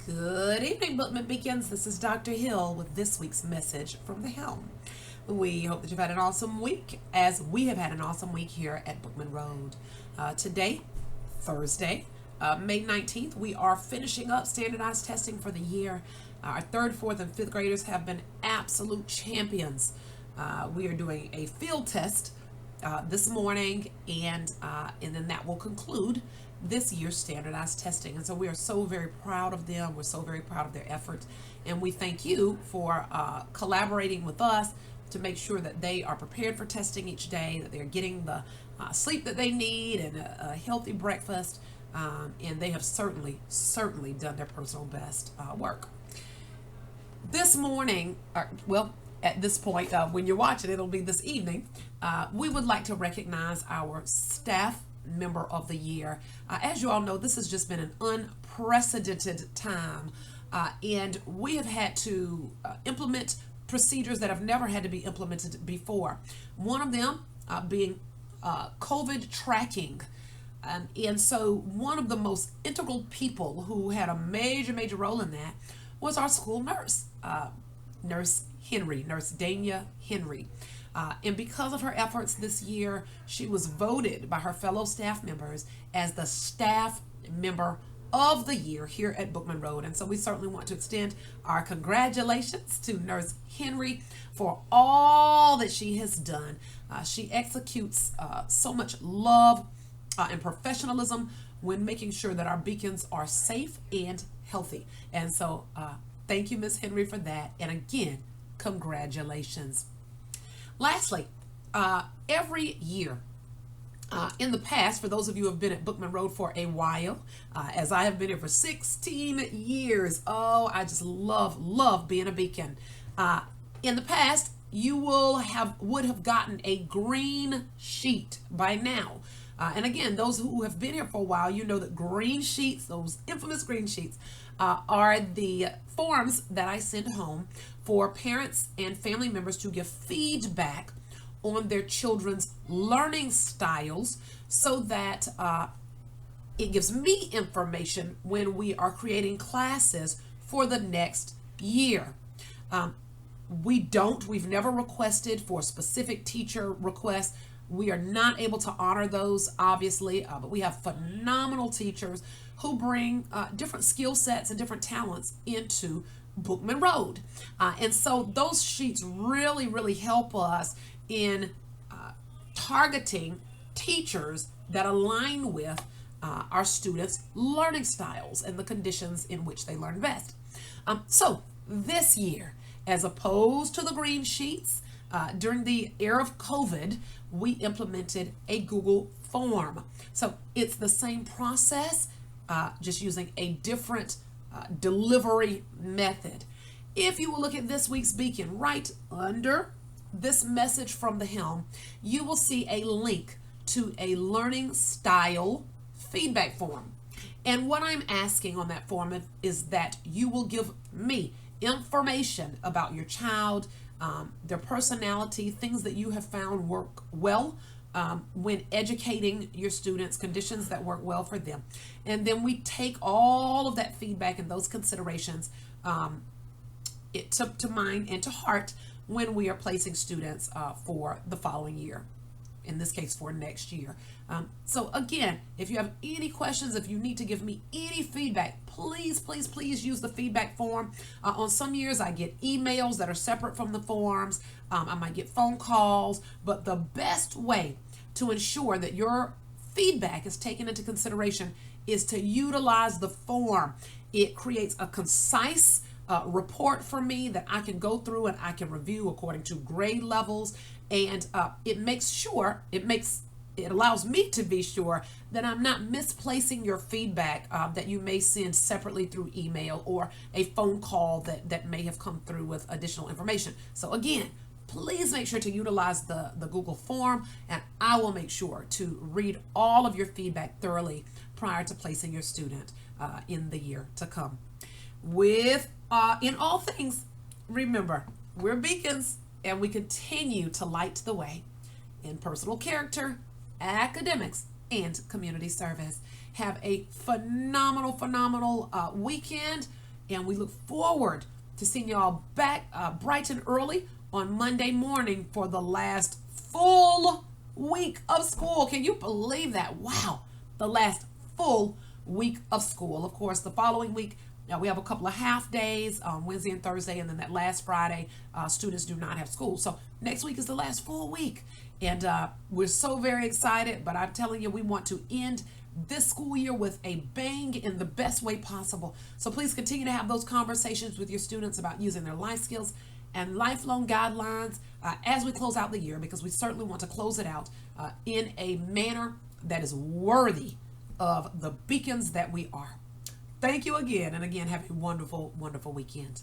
Good evening, Bookman Beacons. This is Dr. Hill with this week's message from the Helm. We hope that you've had an awesome week, as we have had an awesome week here at Bookman Road. Today, Thursday, May 19th, we are finishing up standardized testing for the year. Our third, fourth, and fifth graders have been absolute champions. We are doing a field test this morning, and then that will conclude this year's standardized testing. And so we are so very proud of them. We're so very proud of their efforts, and we thank you for collaborating with us to make sure that they are prepared for testing each day, that they're getting the sleep that they need and a healthy breakfast, and they have certainly done their personal best work. This morning, at this point, when you're watching, it'll be this evening, we would like to recognize our staff member of the year. As you all know, this has just been an unprecedented time, and we have had to implement procedures that have never had to be implemented before. One of them being COVID tracking. And so one of the most integral people who had a major role in that was our school nurse, Nurse Dania Henry. And because of her efforts this year, she was voted by her fellow staff members as the staff member of the year here at Bookman Road. And so we certainly want to extend our congratulations to Nurse Henry for all that she has done. She executes so much love and professionalism when making sure that our beacons are safe and healthy. And so thank you, Ms. Henry, for that. And again, congratulations. Lastly, every year in the past, for those of you who have been at Bookman Road for a while, as I have been here for 16 years, I just love being a beacon. In the past, you would have gotten a green sheet by now. And again, those who have been here for a while, you know that green sheets, those infamous green sheets, are the forms that I send home for parents and family members to give feedback on their children's learning styles, so that it gives me information when we are creating classes for the next year. We've never requested for specific teacher requests. We are not able to honor those, obviously, but we have phenomenal teachers who bring different skill sets and different talents into Bookman Road. And so those sheets really help us in targeting teachers that align with our students' learning styles and the conditions in which they learn best. So this year, as opposed to the green sheets, during the era of COVID, we implemented a Google form. So it's the same process, just using a different delivery method. If you will look at this week's beacon, right under this message from the Helm, you will see a link to a learning style feedback form. And what I'm asking on that form is that you will give me information about your child, their personality, things that you have found work well when educating your students, conditions that work well for them. And then we take all of that feedback and those considerations to mind and to heart when we are placing students for the following year, in this case for next year. So again, if you have any questions, if you need to give me any feedback, please use the feedback form. On some years I get emails that are separate from the forms. I might get phone calls, but the best way to ensure that your feedback is taken into consideration is to utilize the form. It creates a concise report for me that I can go through and I can review according to grade levels, and it allows me to be sure that I'm not misplacing your feedback that you may send separately through email or a phone call that may have come through with additional information. So again, please make sure to utilize the Google form, and I will make sure to read all of your feedback thoroughly prior to placing your student in the year to come. In all things, remember, we're beacons, and we continue to light the way in personal character, academics, and community service. Have a phenomenal weekend, And we look forward to seeing y'all back bright and early on Monday morning for the last full week of school. Can you believe that? Wow, the last full week of school. Of course, the following week, we have a couple of half days, Wednesday and Thursday, and then that last Friday, students do not have school. So next week is the last full week. And we're so very excited, but I'm telling you, we want to end this school year with a bang in the best way possible. So please continue to have those conversations with your students about using their life skills and lifelong guidelines as we close out the year, because we certainly want to close it out in a manner that is worthy of the beacons that we are. Thank you again, and again, have a wonderful, wonderful weekend.